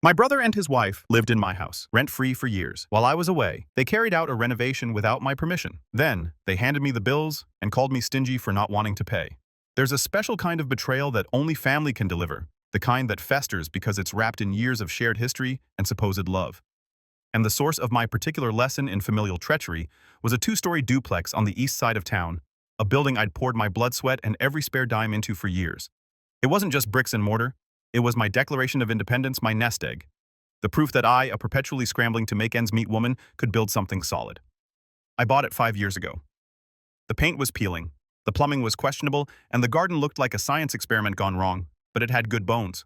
My brother and his wife lived in my house, rent-free for years. While I was away, they carried out a renovation without my permission. Then, they handed me the bills and called me stingy for not wanting to pay. There's a special kind of betrayal that only family can deliver, the kind that festers because it's wrapped in years of shared history and supposed love. And the source of my particular lesson in familial treachery was a two-story duplex on the east side of town, a building I'd poured my blood, sweat, and every spare dime into for years. It wasn't just bricks and mortar. It was my Declaration of Independence, my nest egg. The proof that I, a perpetually scrambling to make ends meet woman, could build something solid. I bought it 5 years ago. The paint was peeling, the plumbing was questionable, and the garden looked like a science experiment gone wrong, but it had good bones.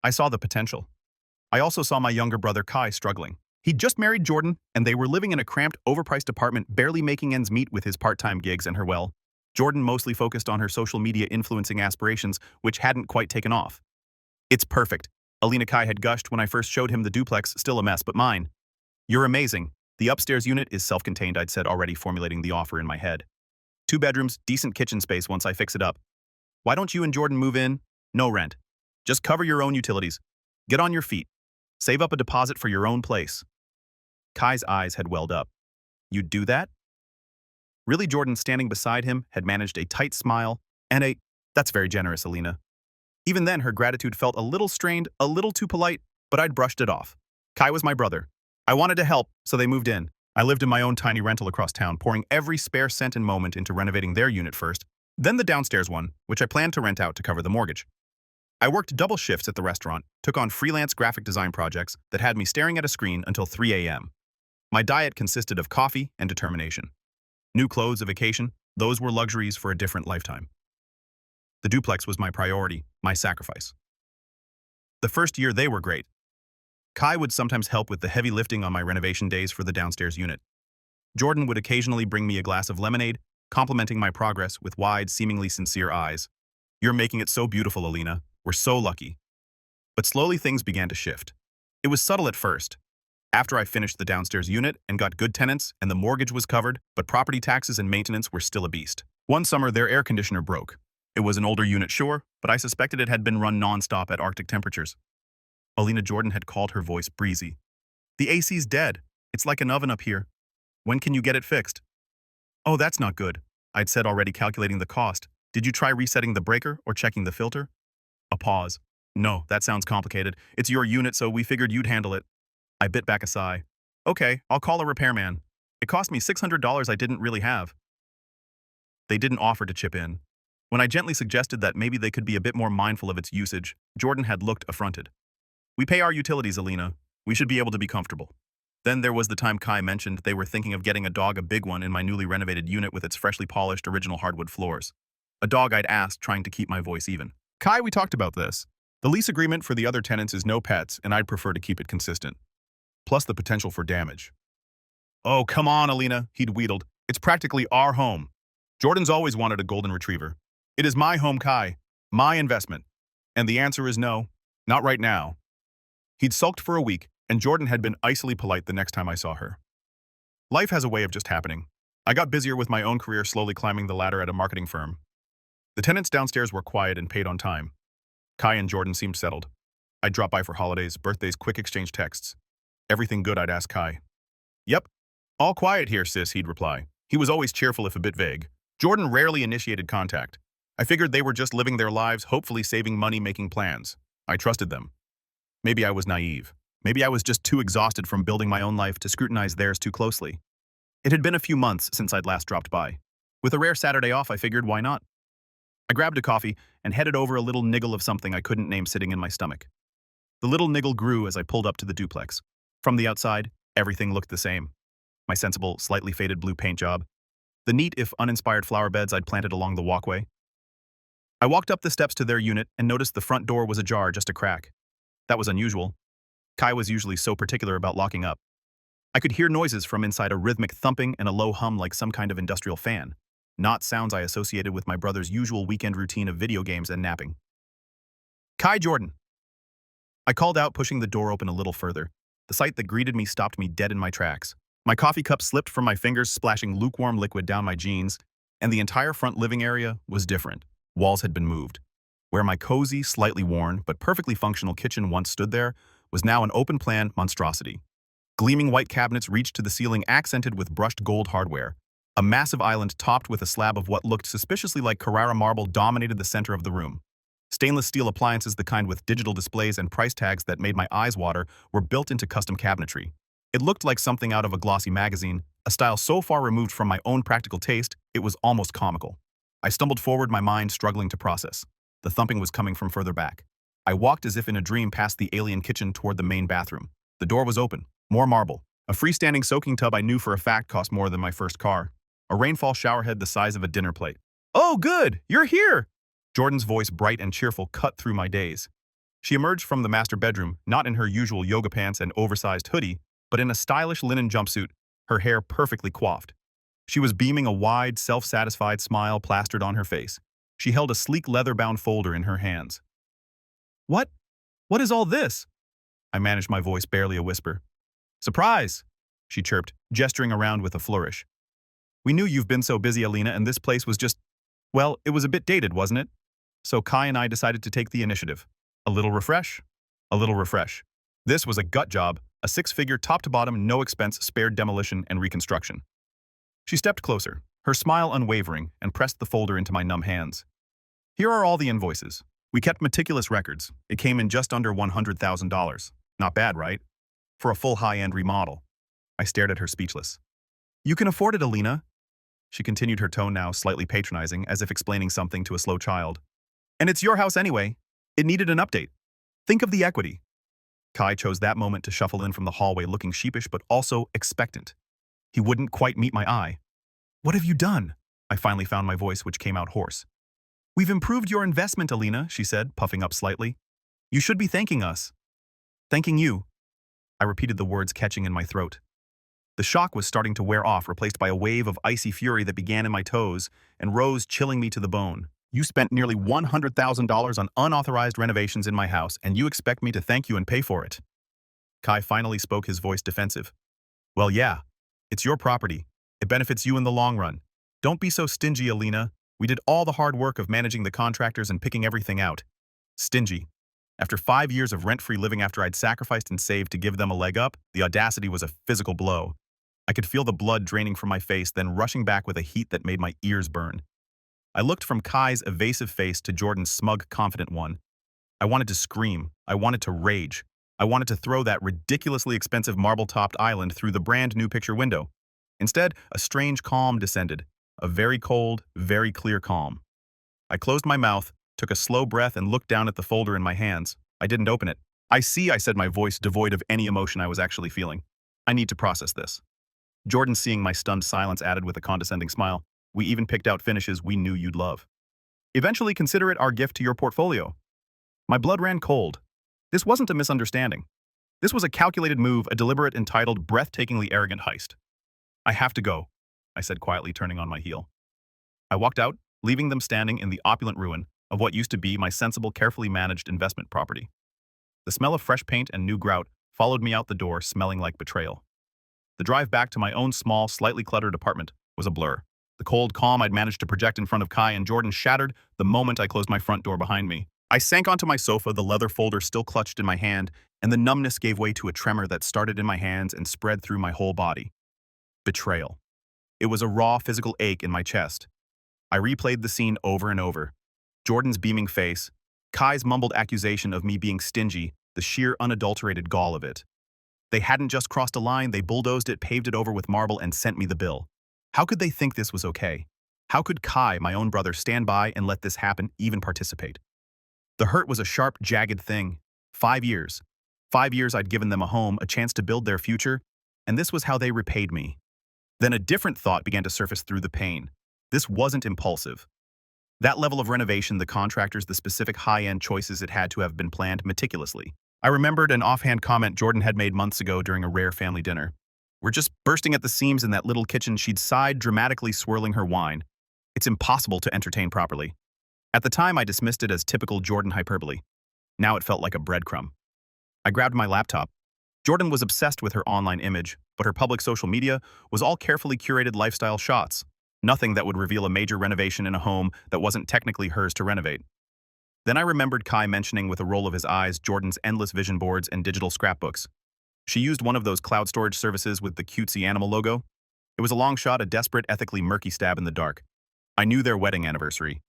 I saw the potential. I also saw my younger brother Kai struggling. He'd just married Jordan, and they were living in a cramped, overpriced apartment, barely making ends meet with his part-time gigs and her, well, Jordan mostly focused on her social media influencing aspirations, which hadn't quite taken off. "It's perfect," Alina Kai had gushed when I first showed him the duplex, still a mess, but mine. "You're amazing. The upstairs unit is self-contained," I'd said, already formulating the offer in my head. "2 bedrooms, decent kitchen space once I fix it up. Why don't you and Jordan move in? No rent. Just cover your own utilities. Get on your feet. Save up a deposit for your own place." Kai's eyes had welled up. "You'd do that?" Really, Jordan, standing beside him, had managed a tight smile and a, "That's very generous, Alina." Even then, her gratitude felt a little strained, a little too polite, but I'd brushed it off. Kai was my brother. I wanted to help, so they moved in. I lived in my own tiny rental across town, pouring every spare cent and moment into renovating their unit first, then the downstairs one, which I planned to rent out to cover the mortgage. I worked double shifts at the restaurant, took on freelance graphic design projects that had me staring at a screen until 3 a.m. My diet consisted of coffee and determination. New clothes, a vacation, those were luxuries for a different lifetime. The duplex was my priority, my sacrifice. The first year they were great. Kai would sometimes help with the heavy lifting on my renovation days for the downstairs unit. Jordan would occasionally bring me a glass of lemonade, complimenting my progress with wide, seemingly sincere eyes. "You're making it so beautiful, Alina. We're so lucky." But slowly things began to shift. It was subtle at first. After I finished the downstairs unit and got good tenants and the mortgage was covered, but property taxes and maintenance were still a beast. One summer, their air conditioner broke. It was an older unit, sure, but I suspected it had been run non-stop at Arctic temperatures. Alina, Jordan had called, her voice breezy. "The AC's dead. It's like an oven up here. When can you get it fixed?" "Oh, that's not good," I'd said, already calculating the cost. "Did you try resetting the breaker or checking the filter?" A pause. "No, that sounds complicated. It's your unit, so we figured you'd handle it." I bit back a sigh. "Okay, I'll call a repairman. It cost me $600 I didn't really have." They didn't offer to chip in. When I gently suggested that maybe they could be a bit more mindful of its usage, Jordan had looked affronted. "We pay our utilities, Alina. We should be able to be comfortable." Then there was the time Kai mentioned they were thinking of getting a dog, a big one, in my newly renovated unit with its freshly polished original hardwood floors. A dog, I'd asked, trying to keep my voice even. "Kai, we talked about this. The lease agreement for the other tenants is no pets, and I'd prefer to keep it consistent. Plus the potential for damage." "Oh, come on, Alina," he'd wheedled. "It's practically our home. Jordan's always wanted a golden retriever. It is my home, Kai. My investment. And the answer is no. Not right now." He'd sulked for a week, and Jordan had been icily polite the next time I saw her. Life has a way of just happening. I got busier with my own career, slowly climbing the ladder at a marketing firm. The tenants downstairs were quiet and paid on time. Kai and Jordan seemed settled. I'd drop by for holidays, birthdays, quick exchange texts. "Everything good?" I'd ask Kai. "Yep. All quiet here, sis," he'd reply. He was always cheerful if a bit vague. Jordan rarely initiated contact. I figured they were just living their lives, hopefully saving money, making plans. I trusted them. Maybe I was naive. Maybe I was just too exhausted from building my own life to scrutinize theirs too closely. It had been a few months since I'd last dropped by. With a rare Saturday off, I figured, why not? I grabbed a coffee and headed over, a little niggle of something I couldn't name sitting in my stomach. The little niggle grew as I pulled up to the duplex. From the outside, everything looked the same. My sensible, slightly faded blue paint job. The neat, if uninspired, flower beds I'd planted along the walkway. I walked up the steps to their unit and noticed the front door was ajar, just a crack. That was unusual. Kai was usually so particular about locking up. I could hear noises from inside, a rhythmic thumping and a low hum like some kind of industrial fan. Not sounds I associated with my brother's usual weekend routine of video games and napping. "Kai, Jordan." I called out, pushing the door open a little further. The sight that greeted me stopped me dead in my tracks. My coffee cup slipped from my fingers, splashing lukewarm liquid down my jeans, and the entire front living area was different. Walls had been moved. Where my cozy, slightly worn, but perfectly functional kitchen once stood, there was now an open-plan monstrosity. Gleaming white cabinets reached to the ceiling accented with brushed gold hardware. A massive island topped with a slab of what looked suspiciously like Carrara marble dominated the center of the room. Stainless steel appliances, the kind with digital displays and price tags that made my eyes water, were built into custom cabinetry. It looked like something out of a glossy magazine, a style so far removed from my own practical taste, it was almost comical. I stumbled forward, my mind struggling to process. The thumping was coming from further back. I walked as if in a dream past the alien kitchen toward the main bathroom. The door was open. More marble. A freestanding soaking tub I knew for a fact cost more than my first car. A rainfall showerhead the size of a dinner plate. "Oh, good! You're here!" Jordan's voice, bright and cheerful, cut through my daze. She emerged from the master bedroom, not in her usual yoga pants and oversized hoodie, but in a stylish linen jumpsuit, her hair perfectly coiffed. She was beaming a wide, self-satisfied smile plastered on her face. She held a sleek leather-bound folder in her hands. "What? What is all this?" I managed my voice barely a whisper. "Surprise!" she chirped, gesturing around with a flourish. "We knew you've been so busy, Alina, and this place was just, well, it was a bit dated, wasn't it? So Kai and I decided to take the initiative. A little refresh? A little refresh. This was a gut job, a six-figure top-to-bottom, no-expense spared demolition and reconstruction." She stepped closer, her smile unwavering, and pressed the folder into my numb hands. "Here are all the invoices. We kept meticulous records. It came in just under $100,000. Not bad, right? For a full high-end remodel." I stared at her speechless. "You can afford it, Alina." She continued, her tone now slightly patronizing, as if explaining something to a slow child. "And it's your house anyway. It needed an update. Think of the equity." Kai chose that moment to shuffle in from the hallway, looking sheepish but also expectant. He wouldn't quite meet my eye. "What have you done?" I finally found my voice, which came out hoarse. "We've improved your investment, Alina," she said, puffing up slightly. "You should be thanking us." "Thanking you." I repeated the words, catching in my throat. The shock was starting to wear off, replaced by a wave of icy fury that began in my toes and rose, chilling me to the bone. "You spent nearly $100,000 on unauthorized renovations in my house, and you expect me to thank you and pay for it." Kai finally spoke, his voice defensive. "Well, yeah. It's your property. It benefits you in the long run. Don't be so stingy, Alina. We did all the hard work of managing the contractors and picking everything out." Stingy. After 5 years of rent-free living after I'd sacrificed and saved to give them a leg up, the audacity was a physical blow. I could feel the blood draining from my face, then rushing back with a heat that made my ears burn. I looked from Kai's evasive face to Jordan's smug, confident one. I wanted to scream. I wanted to rage. I wanted to throw that ridiculously expensive marble-topped island through the brand-new picture window. Instead, a strange calm descended. A very cold, very clear calm. I closed my mouth, took a slow breath, and looked down at the folder in my hands. I didn't open it. "I see," I said, my voice devoid of any emotion I was actually feeling. "I need to process this." Jordan, seeing my stunned silence, added with a condescending smile, "We even picked out finishes we knew you'd love. Eventually consider it our gift to your portfolio." My blood ran cold. This wasn't a misunderstanding. This was a calculated move, a deliberate, entitled, breathtakingly arrogant heist. "I have to go," I said quietly, turning on my heel. I walked out, leaving them standing in the opulent ruin of what used to be my sensible, carefully managed investment property. The smell of fresh paint and new grout followed me out the door, smelling like betrayal. The drive back to my own small, slightly cluttered apartment was a blur. The cold calm I'd managed to project in front of Kai and Jordan shattered the moment I closed my front door behind me. I sank onto my sofa, the leather folder still clutched in my hand, and the numbness gave way to a tremor that started in my hands and spread through my whole body. Betrayal. It was a raw, physical ache in my chest. I replayed the scene over and over. Jordan's beaming face, Kai's mumbled accusation of me being stingy, the sheer unadulterated gall of it. They hadn't just crossed a line, they bulldozed it, paved it over with marble, and sent me the bill. How could they think this was okay? How could Kai, my own brother, stand by and let this happen, even participate? The hurt was a sharp, jagged thing. 5 years. 5 years I'd given them a home, a chance to build their future, and this was how they repaid me. Then a different thought began to surface through the pain. This wasn't impulsive. That level of renovation, the contractors, the specific high-end choices, it had to have been planned meticulously. I remembered an offhand comment Jordan had made months ago during a rare family dinner. "We're just bursting at the seams in that little kitchen," she'd sighed, dramatically swirling her wine. "It's impossible to entertain properly." At the time, I dismissed it as typical Jordan hyperbole. Now it felt like a breadcrumb. I grabbed my laptop. Jordan was obsessed with her online image, but her public social media was all carefully curated lifestyle shots. Nothing that would reveal a major renovation in a home that wasn't technically hers to renovate. Then I remembered Kai mentioning with a roll of his eyes Jordan's endless vision boards and digital scrapbooks. She used one of those cloud storage services with the cutesy animal logo. It was a long shot, a desperate, ethically murky stab in the dark. I knew their wedding anniversary.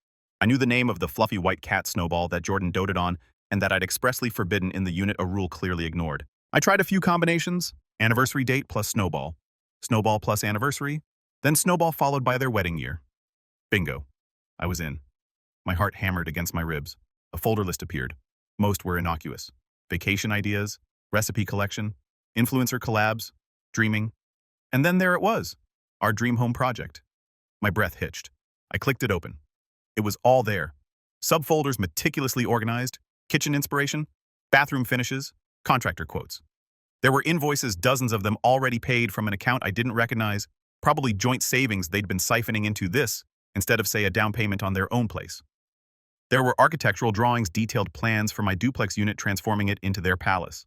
I knew the name of the fluffy white cat Snowball that Jordan doted on and that I'd expressly forbidden in the unit, a rule clearly ignored. I tried a few combinations: anniversary date plus Snowball, Snowball plus anniversary, then Snowball followed by their wedding year. Bingo. I was in. My heart hammered against my ribs. A folder list appeared. Most were innocuous. Vacation ideas, recipe collection, influencer collabs, dreaming. And then there it was, our dream home project. My breath hitched. I clicked it open. It was all there. Subfolders meticulously organized, kitchen inspiration, bathroom finishes, contractor quotes. There were invoices, dozens of them already paid from an account I didn't recognize, probably joint savings they'd been siphoning into this instead of, say, a down payment on their own place. There were architectural drawings, detailed plans for my duplex unit, transforming it into their palace.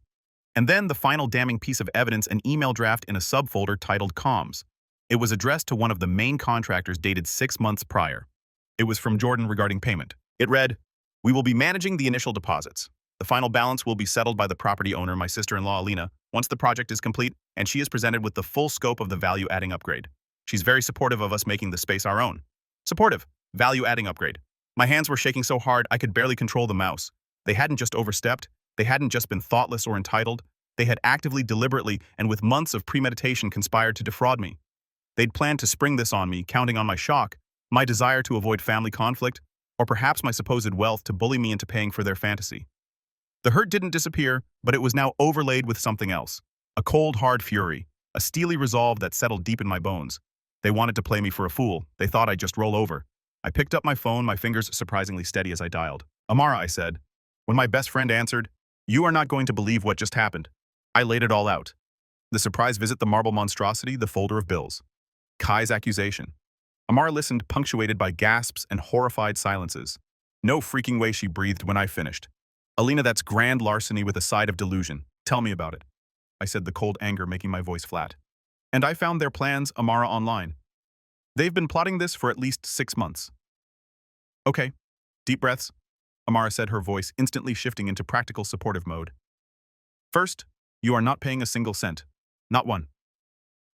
And then the final damning piece of evidence, an email draft in a subfolder titled Comms. It was addressed to one of the main contractors, dated 6 months prior. It was from Jordan regarding payment. It read, "We will be managing the initial deposits. The final balance will be settled by the property owner, my sister-in-law Alina, once the project is complete and she is presented with the full scope of the value-adding upgrade. She's very supportive of us making the space our own." Supportive, value-adding upgrade. My hands were shaking so hard I could barely control the mouse. They hadn't just overstepped. They hadn't just been thoughtless or entitled. They had actively, deliberately, and with months of premeditation conspired to defraud me. They'd planned to spring this on me, counting on my shock, my desire to avoid family conflict, or perhaps my supposed wealth to bully me into paying for their fantasy. The hurt didn't disappear, but it was now overlaid with something else. A cold, hard fury, a steely resolve that settled deep in my bones. They wanted to play me for a fool. They thought I'd just roll over. I picked up my phone, my fingers surprisingly steady as I dialed. "Amara," I said. When my best friend answered, "You are not going to believe what just happened." I laid it all out. The surprise visit, the marble monstrosity, the folder of bills. Kai's accusation. Amara listened, punctuated by gasps and horrified silences. No freaking way, she breathed when I finished. "Alina, that's grand larceny with a side of delusion. Tell me about it," I said, the cold anger making my voice flat. "And I found their plans, Amara, online. They've been plotting this for at least 6 months." "Okay." Deep breaths, Amara said, her voice instantly shifting into practical supportive mode. "First, you are not paying a single cent. Not one.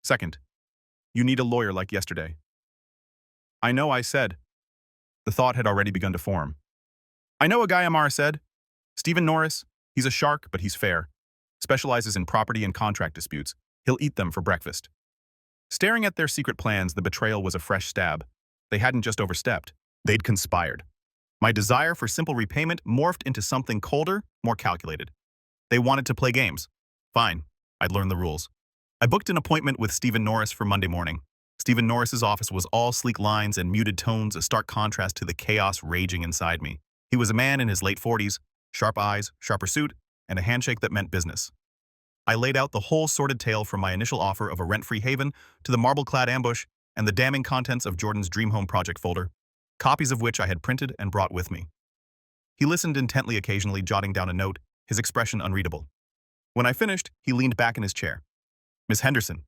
Second, you need a lawyer like yesterday." "I know," I said. The thought had already begun to form. "I know a guy," Amara said. "Stephen Norris. He's a shark, but he's fair. Specializes in property and contract disputes. He'll eat them for breakfast." Staring at their secret plans, the betrayal was a fresh stab. They hadn't just overstepped. They'd conspired. My desire for simple repayment morphed into something colder, more calculated. They wanted to play games. Fine, I'd learn the rules. I booked an appointment with Stephen Norris for Monday morning. Stephen Norris's office was all sleek lines and muted tones, a stark contrast to the chaos raging inside me. He was a man in his late 40s, sharp eyes, sharper suit, and a handshake that meant business. I laid out the whole sordid tale, from my initial offer of a rent-free haven to the marble-clad ambush and the damning contents of Jordan's Dream Home project folder, copies of which I had printed and brought with me. He listened intently, occasionally jotting down a note, his expression unreadable. When I finished, he leaned back in his chair. "Miss Henderson,"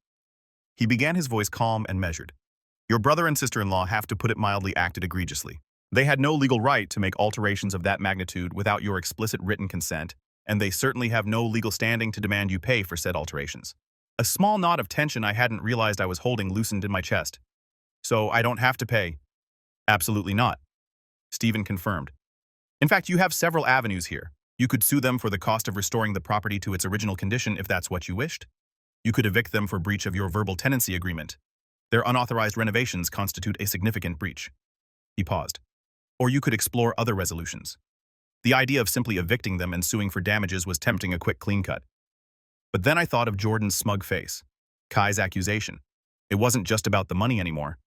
he began, his voice calm and measured, "your brother and sister-in-law, have, to put it mildly, acted egregiously. They had no legal right to make alterations of that magnitude without your explicit written consent, and they certainly have no legal standing to demand you pay for said alterations." A small knot of tension I hadn't realized I was holding loosened in my chest. "So I don't have to pay?" "Absolutely not," Stephen confirmed. "In fact, you have several avenues here. You could sue them for the cost of restoring the property to its original condition if that's what you wished. You could evict them for breach of your verbal tenancy agreement. Their unauthorized renovations constitute a significant breach." He paused. "Or you could explore other resolutions." The idea of simply evicting them and suing for damages was tempting, a quick clean cut. But then I thought of Jordan's smug face, Kai's accusation. It wasn't just about the money anymore.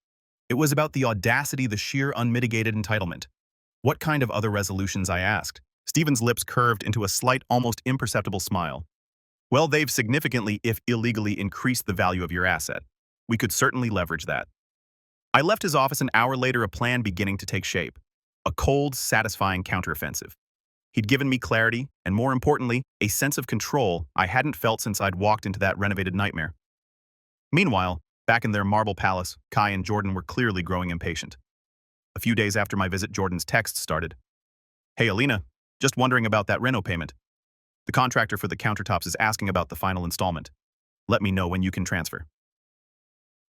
It was about the audacity, the sheer unmitigated entitlement. What kind of other resolutions, I asked. Stephen's lips curved into a slight, almost imperceptible smile. "Well, they've significantly, if illegally, increased the value of your asset. We could certainly leverage that." I left his office an hour later, a plan beginning to take shape. A cold, satisfying counteroffensive. He'd given me clarity, and more importantly, a sense of control I hadn't felt since I'd walked into that renovated nightmare. Meanwhile, back in their marble palace, Kai and Jordan were clearly growing impatient. A few days after my visit, Jordan's texts started. Hey, Alina, just wondering about that reno payment. The contractor for the countertops is asking about the final installment. Let me know when you can transfer.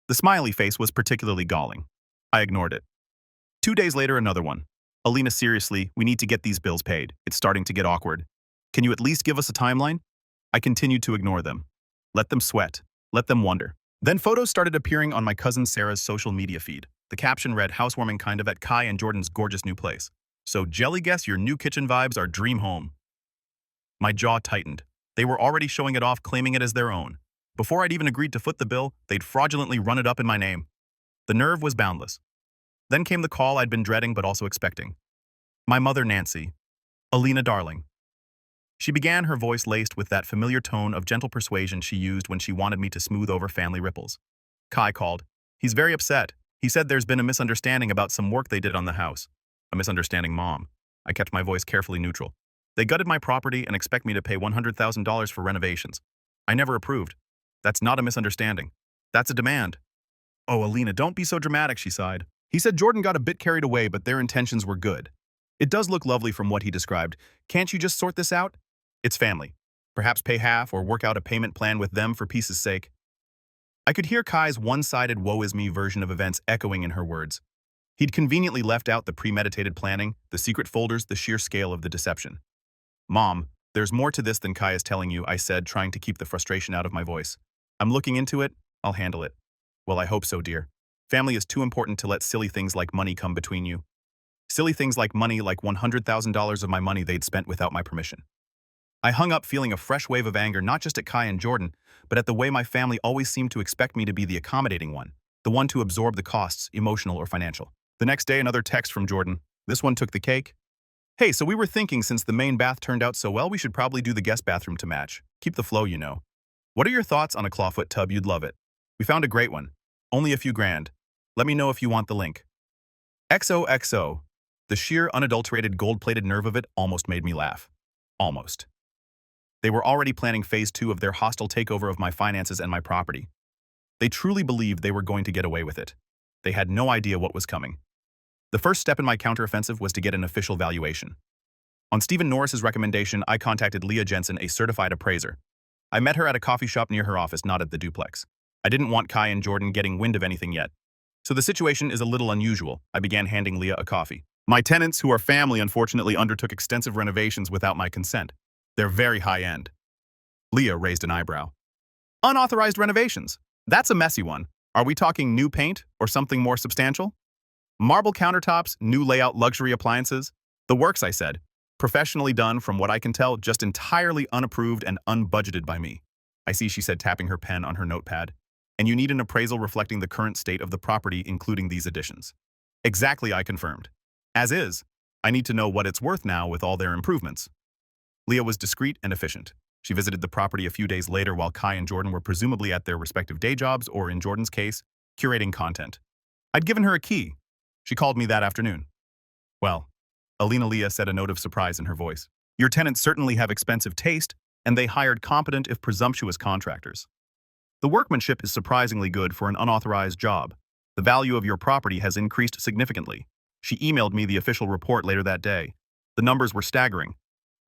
The smiley face was particularly galling. I ignored it. 2 days later, another one. Alina, seriously, we need to get these bills paid. It's starting to get awkward. Can you at least give us a timeline? I continued to ignore them. Let them sweat. Let them wonder. Then photos started appearing on my cousin Sarah's social media feed. The caption read, housewarming kind of at Kai and Jordan's gorgeous new place. So jelly guess your new kitchen vibes are dream home. My jaw tightened. They were already showing it off, claiming it as their own. Before I'd even agreed to foot the bill, they'd fraudulently run it up in my name. The nerve was boundless. Then came the call I'd been dreading but also expecting. My mother, Nancy. Alina, darling. She began, her voice laced with that familiar tone of gentle persuasion she used when she wanted me to smooth over family ripples. Kai called. He's very upset. He said there's been a misunderstanding about some work they did on the house. A misunderstanding, Mom. I kept my voice carefully neutral. They gutted my property and expect me to pay $100,000 for renovations. I never approved. That's not a misunderstanding. That's a demand. Oh, Alina, don't be so dramatic, she sighed. He said Jordan got a bit carried away, but their intentions were good. It does look lovely from what he described. Can't you just sort this out? It's family. Perhaps pay half or work out a payment plan with them for peace's sake. I could hear Kai's one-sided woe-is-me version of events echoing in her words. He'd conveniently left out the premeditated planning, the secret folders, the sheer scale of the deception. Mom, there's more to this than Kai is telling you, I said, trying to keep the frustration out of my voice. I'm looking into it. I'll handle it. Well, I hope so, dear. Family is too important to let silly things like money come between you. Silly things like money, like $100,000 of my money they'd spent without my permission. I hung up feeling a fresh wave of anger not just at Kai and Jordan, but at the way my family always seemed to expect me to be the accommodating one, the one to absorb the costs, emotional or financial. The next day, another text from Jordan. This one took the cake. Hey, so we were thinking since the main bath turned out so well, we should probably do the guest bathroom to match. Keep the flow, you know. What are your thoughts on a clawfoot tub? You'd love it. We found a great one. Only a few grand. Let me know if you want the link. XOXO. The sheer, unadulterated, gold-plated nerve of it almost made me laugh. Almost. They were already planning phase 2 of their hostile takeover of my finances and my property. They truly believed they were going to get away with it. They had no idea what was coming. The first step in my counteroffensive was to get an official valuation. On Stephen Norris's recommendation, I contacted Leah Jensen, a certified appraiser. I met her at a coffee shop near her office, not at the duplex. I didn't want Kai and Jordan getting wind of anything yet. So the situation is a little unusual. I began handing Leah a coffee. My tenants, who are family, unfortunately undertook extensive renovations without my consent. They're very high-end. Leah raised an eyebrow. Unauthorized renovations. That's a messy one. Are we talking new paint or something more substantial? Marble countertops, new layout, luxury appliances? The works, I said. Professionally done, from what I can tell, just entirely unapproved and unbudgeted by me. I see, she said, tapping her pen on her notepad. And you need an appraisal reflecting the current state of the property, including these additions. Exactly, I confirmed. As is. I need to know what it's worth now with all their improvements. Leah was discreet and efficient. She visited the property a few days later while Kai and Jordan were presumably at their respective day jobs, or in Jordan's case, curating content. I'd given her a key. She called me that afternoon. Well, Alina, Leah said, a note of surprise in her voice. Your tenants certainly have expensive taste, and they hired competent if presumptuous contractors. The workmanship is surprisingly good for an unauthorized job. The value of your property has increased significantly. She emailed me the official report later that day. The numbers were staggering.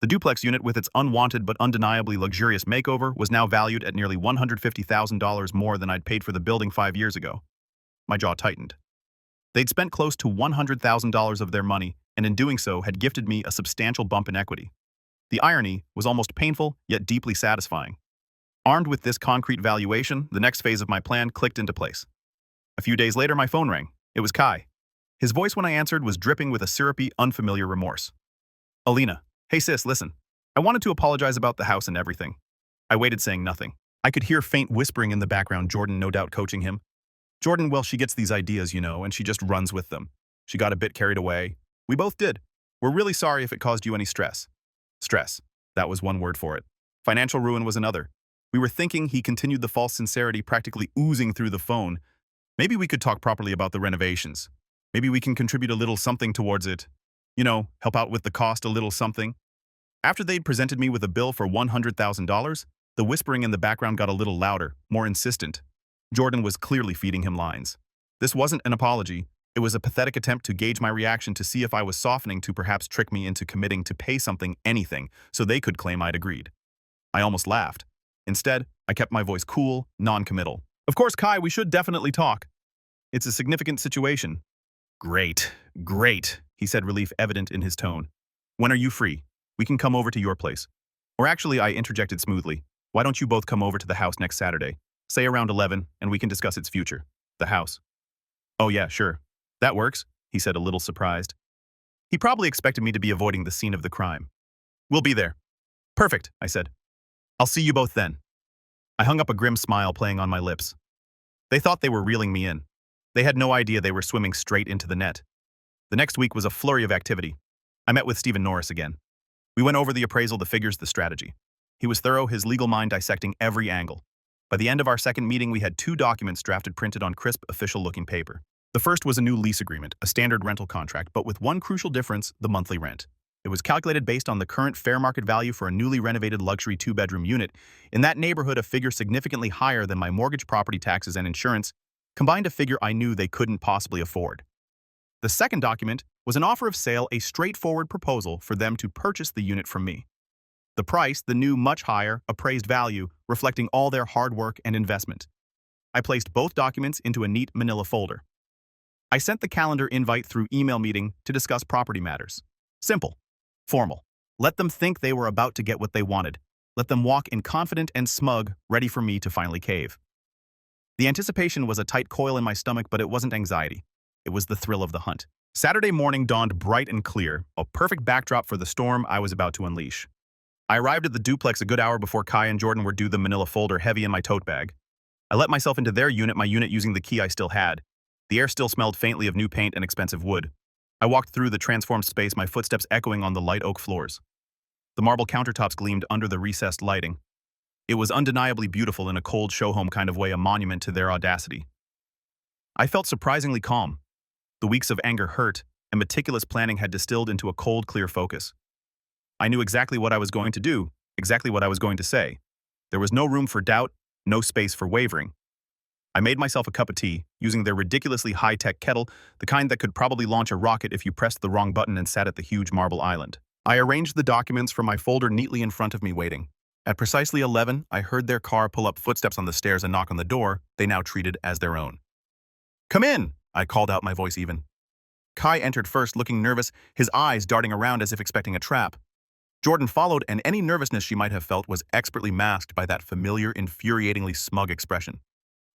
The duplex unit, with its unwanted but undeniably luxurious makeover, was now valued at nearly $150,000 more than I'd paid for the building 5 years ago. My jaw tightened. They'd spent close to $100,000 of their money, and in doing so had gifted me a substantial bump in equity. The irony was almost painful, yet deeply satisfying. Armed with this concrete valuation, the next phase of my plan clicked into place. A few days later, my phone rang. It was Kai. His voice when I answered was dripping with a syrupy, unfamiliar remorse. Alina. Hey sis, listen. I wanted to apologize about the house and everything. I waited, saying nothing. I could hear faint whispering in the background, Jordan no doubt coaching him. Jordan, well, she gets these ideas, you know, and she just runs with them. She got a bit carried away. We both did. We're really sorry if it caused you any stress. Stress. That was one word for it. Financial ruin was another. We were thinking, he continued, the false sincerity practically oozing through the phone. Maybe we could talk properly about the renovations. Maybe we can contribute a little something towards it. You know, help out with the cost, a little something. After they'd presented me with a bill for $100,000, the whispering in the background got a little louder, more insistent. Jordan was clearly feeding him lines. This wasn't an apology. It was a pathetic attempt to gauge my reaction to see if I was softening to perhaps trick me into committing to pay something, anything, so they could claim I'd agreed. I almost laughed. Instead, I kept my voice cool, non-committal. Of course, Kai, we should definitely talk. It's a significant situation. Great, great, he said, relief evident in his tone. When are you free? We can come over to your place. Or actually, I interjected smoothly. Why don't you both come over to the house next Saturday? Say around 11, and we can discuss its future. The house. Oh yeah, sure. That works, he said, a little surprised. He probably expected me to be avoiding the scene of the crime. We'll be there. Perfect, I said. I'll see you both then. I hung up, a grim smile playing on my lips. They thought they were reeling me in. They had no idea they were swimming straight into the net. The next week was a flurry of activity. I met with Stephen Norris again. We went over the appraisal, the figures, the strategy. He was thorough, his legal mind dissecting every angle. By the end of our second meeting, we had 2 documents drafted, printed on crisp, official-looking paper. The first was a new lease agreement, a standard rental contract, but with one crucial difference: the monthly rent. It was calculated based on the current fair market value for a newly renovated luxury 2-bedroom unit. In that neighborhood, a figure significantly higher than my mortgage, property taxes, and insurance, combined a figure I knew they couldn't possibly afford. The second document was an offer of sale, a straightforward proposal for them to purchase the unit from me. The price, the new, much higher, appraised value, reflecting all their hard work and investment. I placed both documents into a neat manila folder. I sent the calendar invite through email meeting to discuss property matters. Simple. Formal. Let them think they were about to get what they wanted. Let them walk in confident and smug, ready for me to finally cave. The anticipation was a tight coil in my stomach, but it wasn't anxiety. It was the thrill of the hunt. Saturday morning dawned bright and clear, a perfect backdrop for the storm I was about to unleash. I arrived at the duplex a good hour before Kai and Jordan were due, the manila folder heavy in my tote bag. I let myself into their unit, my unit using the key I still had. The air still smelled faintly of new paint and expensive wood. I walked through the transformed space, my footsteps echoing on the light oak floors. The marble countertops gleamed under the recessed lighting. It was undeniably beautiful in a cold show-home kind of way, a monument to their audacity. I felt surprisingly calm. The weeks of anger, hurt, and meticulous planning had distilled into a cold, clear focus. I knew exactly what I was going to do, exactly what I was going to say. There was no room for doubt, no space for wavering. I made myself a cup of tea, using their ridiculously high-tech kettle, the kind that could probably launch a rocket if you pressed the wrong button, and sat at the huge marble island. I arranged the documents from my folder neatly in front of me, waiting. At precisely 11, I heard their car pull up, footsteps on the stairs, a knock on the door they now treated as their own. "Come in," I called out, my voice even. Kai entered first, looking nervous, his eyes darting around as if expecting a trap. Jordan followed, and any nervousness she might have felt was expertly masked by that familiar, infuriatingly smug expression.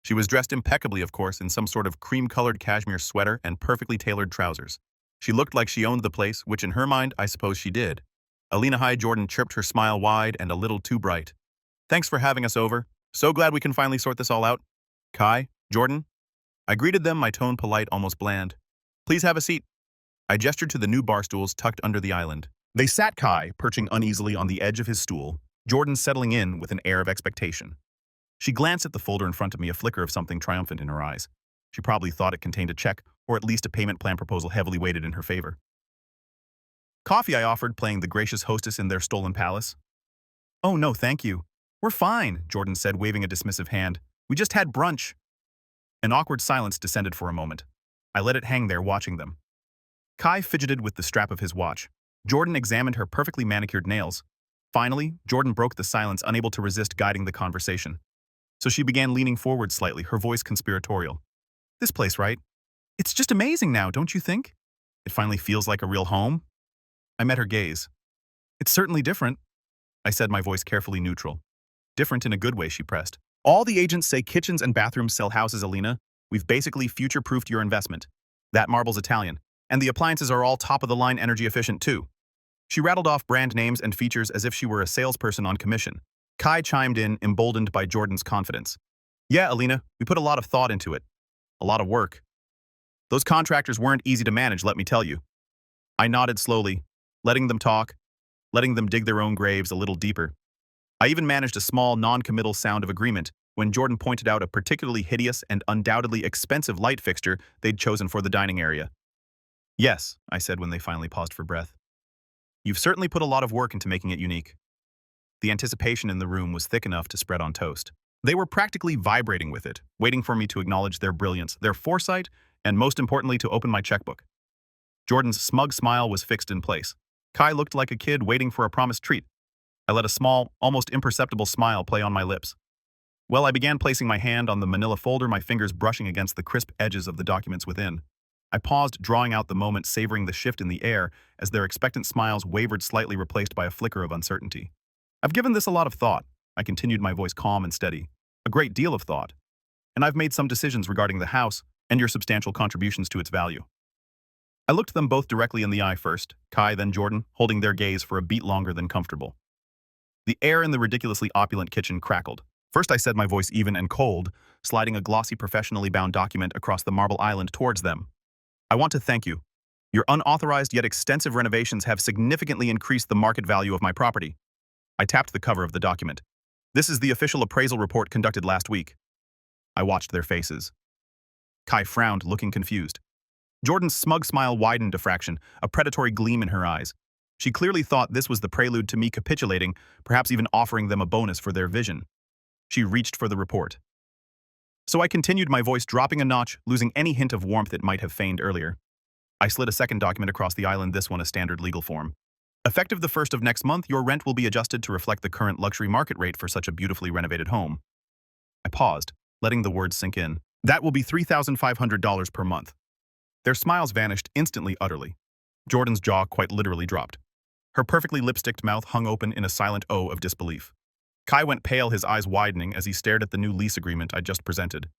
She was dressed impeccably, of course, in some sort of cream-colored cashmere sweater and perfectly tailored trousers. She looked like she owned the place, which in her mind, I suppose she did. Alina, hi, Jordan chirped, her smile wide and a little too bright. "Thanks for having us over. So glad we can finally sort this all out." "Kai, Jordan?" I greeted them, my tone polite, almost bland. "Please have a seat." I gestured to the new bar stools tucked under the island. They sat, Kai perching uneasily on the edge of his stool, Jordan settling in with an air of expectation. She glanced at the folder in front of me, a flicker of something triumphant in her eyes. She probably thought it contained a check, or at least a payment plan proposal heavily weighted in her favor. "Coffee," I offered, playing the gracious hostess in their stolen palace. "Oh no, thank you. We're fine," Jordan said, waving a dismissive hand. "We just had brunch." An awkward silence descended for a moment. I let it hang there, watching them. Kai fidgeted with the strap of his watch. Jordan examined her perfectly manicured nails. Finally, Jordan broke the silence, unable to resist guiding the conversation. So she began, leaning forward slightly, her voice conspiratorial. "This place, right? It's just amazing now, don't you think? It finally feels like a real home." I met her gaze. "It's certainly different," I said, my voice carefully neutral. "Different in a good way," she pressed. "All the agents say kitchens and bathrooms sell houses, Alina. We've basically future-proofed your investment. That marble's Italian. And the appliances are all top-of-the-line, energy efficient, too." She rattled off brand names and features as if she were a salesperson on commission. Kai chimed in, emboldened by Jordan's confidence. "Yeah, Alina, we put a lot of thought into it. A lot of work. Those contractors weren't easy to manage, let me tell you." I nodded slowly, letting them talk, letting them dig their own graves a little deeper. I even managed a small, non-committal sound of agreement when Jordan pointed out a particularly hideous and undoubtedly expensive light fixture they'd chosen for the dining area. "Yes," I said when they finally paused for breath. "You've certainly put a lot of work into making it unique." The anticipation in the room was thick enough to spread on toast. They were practically vibrating with it, waiting for me to acknowledge their brilliance, their foresight, and most importantly, to open my checkbook. Jordan's smug smile was fixed in place. Kai looked like a kid waiting for a promised treat. I let a small, almost imperceptible smile play on my lips. Well, I began placing my hand on the manila folder, my fingers brushing against the crisp edges of the documents within. I paused, drawing out the moment, savoring the shift in the air as their expectant smiles wavered slightly, replaced by a flicker of uncertainty. I've given this a lot of thought, I continued, my voice calm and steady. A great deal of thought. And I've made some decisions regarding the house and your substantial contributions to its value. I looked them both directly in the eye first, Kai then Jordan, holding their gaze for a beat longer than comfortable. The air in the ridiculously opulent kitchen crackled. First I said, my voice even and cold, sliding a glossy, professionally bound document across the marble island towards them. I want to thank you. Your unauthorized yet extensive renovations have significantly increased the market value of my property. I tapped the cover of the document. This is the official appraisal report conducted last week. I watched their faces. Kai frowned, looking confused. Jordan's smug smile widened a fraction, a predatory gleam in her eyes. She clearly thought this was the prelude to me capitulating, perhaps even offering them a bonus for their vision. She reached for the report. So I continued, my voice dropping a notch, losing any hint of warmth it might have feigned earlier. I slid a second document across the island, this one a standard legal form. Effective the 1st of next month, your rent will be adjusted to reflect the current luxury market rate for such a beautifully renovated home. I paused, letting the words sink in. That will be $3,500 per month. Their smiles vanished instantly, utterly. Jordan's jaw quite literally dropped. Her perfectly lipsticked mouth hung open in a silent O of disbelief. Kai went pale, his eyes widening as he stared at the new lease agreement I just presented.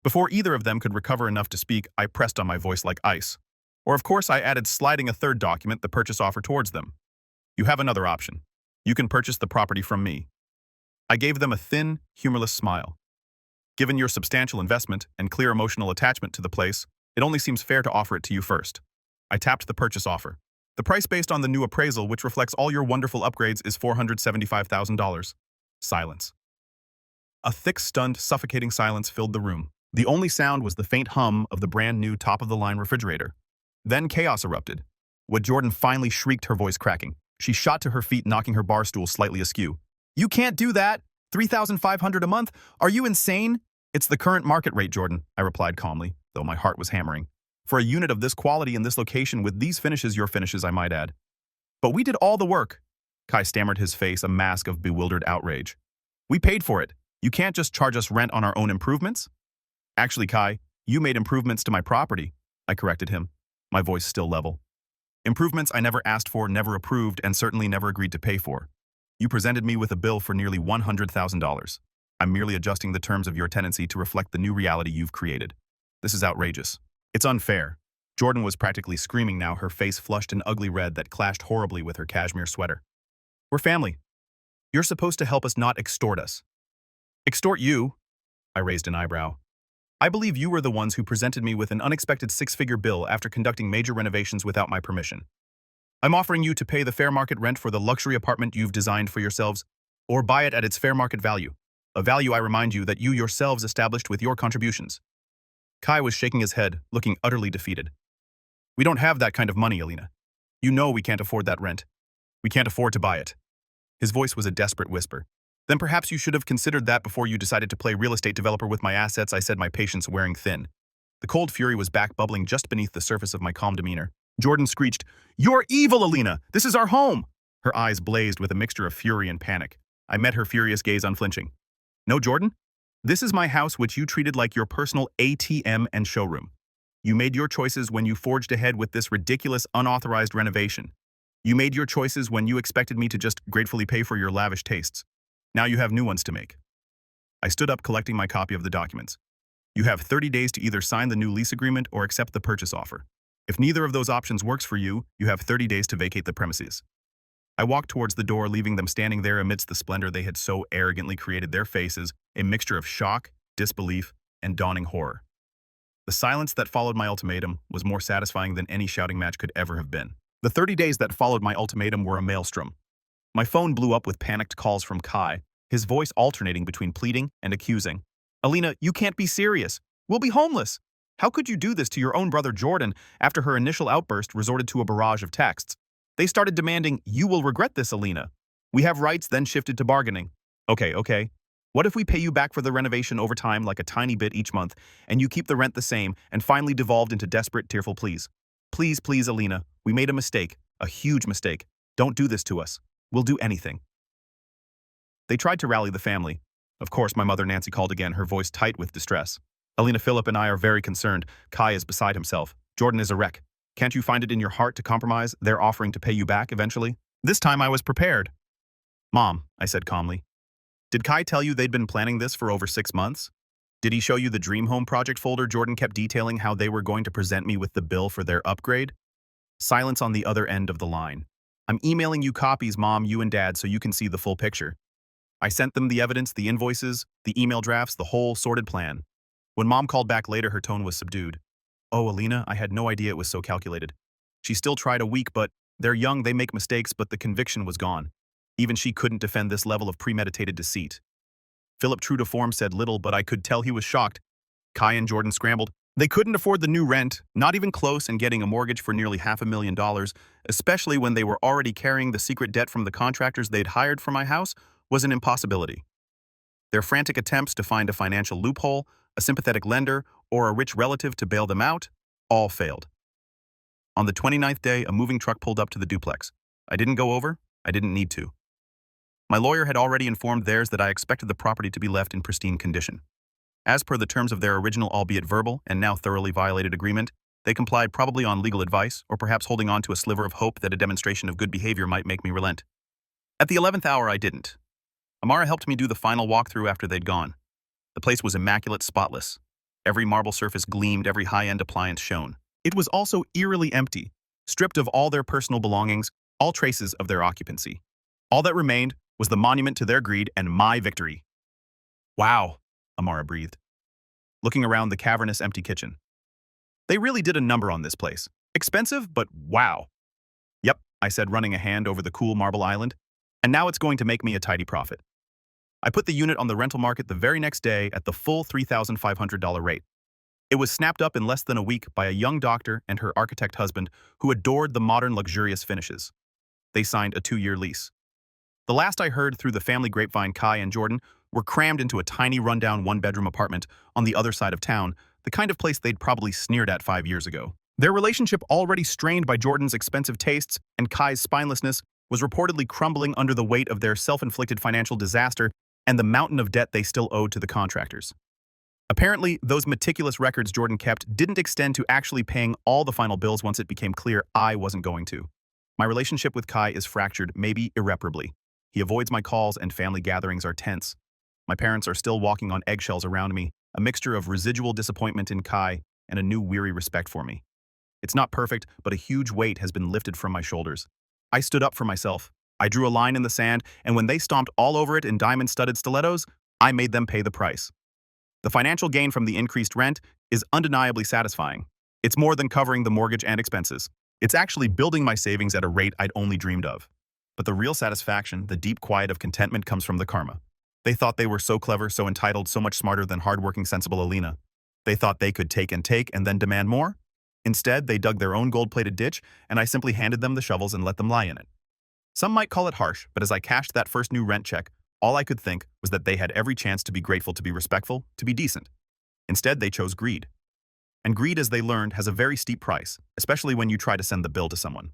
Before either of them could recover enough to speak, I pressed on my voice like ice. Or of course I added, sliding a third document, the purchase offer, towards them. You have another option. You can purchase the property from me. I gave them a thin, humorless smile. Given your substantial investment and clear emotional attachment to the place, it only seems fair to offer it to you first. I tapped the purchase offer. The price based on the new appraisal, which reflects all your wonderful upgrades, is $475,000. Silence. A thick, stunned, suffocating silence filled the room. The only sound was the faint hum of the brand new top-of-the-line refrigerator. Then chaos erupted. What Jordan finally shrieked, her voice cracking. She shot to her feet, knocking her bar stool slightly askew. You can't do that! $3,500 a month? Are you insane? It's the current market rate, Jordan, I replied calmly, though my heart was hammering. For a unit of this quality in this location with these finishes, your finishes, I might add. But we did all the work. Kai stammered, his face a mask of bewildered outrage. We paid for it. You can't just charge us rent on our own improvements? Actually, Kai, you made improvements to my property, I corrected him, my voice still level. Improvements I never asked for, never approved, and certainly never agreed to pay for. You presented me with a bill for nearly $100,000. I'm merely adjusting the terms of your tenancy to reflect the new reality you've created. This is outrageous. It's unfair. Jordan was practically screaming now, her face flushed an ugly red that clashed horribly with her cashmere sweater. We're family. You're supposed to help us, not extort us. Extort you? I raised an eyebrow. I believe you were the ones who presented me with an unexpected six-figure bill after conducting major renovations without my permission. I'm offering you to pay the fair market rent for the luxury apartment you've designed for yourselves, or buy it at its fair market value, a value, I remind you, that you yourselves established with your contributions. Kai was shaking his head, looking utterly defeated. We don't have that kind of money, Alina. You know we can't afford that rent. We can't afford to buy it. His voice was a desperate whisper. Then perhaps you should have considered that before you decided to play real estate developer with my assets, I said, my patience wearing thin. The cold fury was back, bubbling just beneath the surface of my calm demeanor. Jordan screeched, You're evil, Alina! This is our home! Her eyes blazed with a mixture of fury and panic. I met her furious gaze unflinching. No, Jordan? This is my house, which you treated like your personal ATM and showroom. You made your choices when you forged ahead with this ridiculous, unauthorized renovation. You made your choices when you expected me to just gratefully pay for your lavish tastes. Now you have new ones to make. I stood up, collecting my copy of the documents. You have 30 days to either sign the new lease agreement or accept the purchase offer. If neither of those options works for you, you have 30 days to vacate the premises. I walked towards the door, leaving them standing there amidst the splendor they had so arrogantly created, their faces a mixture of shock, disbelief, and dawning horror. The silence that followed my ultimatum was more satisfying than any shouting match could ever have been. The 30 days that followed my ultimatum were a maelstrom. My phone blew up with panicked calls from Kai, his voice alternating between pleading and accusing. Alina, you can't be serious. We'll be homeless. How could you do this to your own brother Jordan? After her initial outburst resorted to a barrage of texts. They started demanding, you will regret this, Alina. We have rights, then shifted to bargaining. Okay. What if we pay you back for the renovation over time like a tiny bit each month, and you keep the rent the same, and finally devolved into desperate, tearful pleas? Please, please, Alina, we made a mistake, a huge mistake. Don't do this to us. We'll do anything. They tried to rally the family. Of course, my mother Nancy called again, her voice tight with distress. Alina, Philip, and I are very concerned. Kai is beside himself. Jordan is a wreck. Can't you find it in your heart to compromise? They're offering to pay you back eventually. This time I was prepared. Mom, I said calmly. Did Kai tell you they'd been planning this for over 6 months? Did he show you the Dream Home project folder Jordan kept detailing how they were going to present me with the bill for their upgrade? Silence on the other end of the line. I'm emailing you copies, Mom, you and Dad, so you can see the full picture. I sent them the evidence, the invoices, the email drafts, the whole sorted plan. When Mom called back later, her tone was subdued. Oh, Alina, I had no idea it was so calculated. She still tried a week, but they're young, they make mistakes, but the conviction was gone. Even she couldn't defend this level of premeditated deceit. Philip, true to form, said little, but I could tell he was shocked. Kai and Jordan scrambled. They couldn't afford the new rent, not even close, and getting a mortgage for nearly $500,000, especially when they were already carrying the secret debt from the contractors they'd hired for my house, was an impossibility. Their frantic attempts to find a financial loophole, a sympathetic lender, or a rich relative to bail them out, all failed. On the 29th day, a moving truck pulled up to the duplex. I didn't go over. I didn't need to. My lawyer had already informed theirs that I expected the property to be left in pristine condition. As per the terms of their original, albeit verbal, and now thoroughly violated agreement, they complied, probably on legal advice, or perhaps holding on to a sliver of hope that a demonstration of good behavior might make me relent. At the 11th hour, I didn't. Amara helped me do the final walkthrough after they'd gone. The place was immaculate, spotless. Every marble surface gleamed, every high-end appliance shone. It was also eerily empty, stripped of all their personal belongings, all traces of their occupancy. All that remained was the monument to their greed and my victory. Wow, Amara breathed, looking around the cavernous, empty kitchen. They really did a number on this place. Expensive, but wow. Yep, I said, running a hand over the cool marble island. And now it's going to make me a tidy profit. I put the unit on the rental market the very next day at the full $3,500 rate. It was snapped up in less than a week by a young doctor and her architect husband who adored the modern, luxurious finishes. They signed a 2-year lease. The last I heard through the family grapevine, Kai and Jordan were crammed into a tiny, rundown 1-bedroom apartment on the other side of town, the kind of place they'd probably sneered at 5 years ago. Their relationship, already strained by Jordan's expensive tastes and Kai's spinelessness, was reportedly crumbling under the weight of their self-inflicted financial disaster and the mountain of debt they still owed to the contractors. Apparently, those meticulous records Jordan kept didn't extend to actually paying all the final bills once it became clear I wasn't going to. My relationship with Kai is fractured, maybe irreparably. He avoids my calls and family gatherings are tense. My parents are still walking on eggshells around me, a mixture of residual disappointment in Kai and a new weary respect for me. It's not perfect, but a huge weight has been lifted from my shoulders. I stood up for myself. I drew a line in the sand, and when they stomped all over it in diamond-studded stilettos, I made them pay the price. The financial gain from the increased rent is undeniably satisfying. It's more than covering the mortgage and expenses. It's actually building my savings at a rate I'd only dreamed of. But the real satisfaction, the deep quiet of contentment, comes from the karma. They thought they were so clever, so entitled, so much smarter than hardworking, sensible Alina. They thought they could take and then demand more. Instead, they dug their own gold-plated ditch, and I simply handed them the shovels and let them lie in it. Some might call it harsh, but as I cashed that first new rent check, all I could think was that they had every chance to be grateful, to be respectful, to be decent. Instead, they chose greed. And greed, as they learned, has a very steep price, especially when you try to send the bill to someone.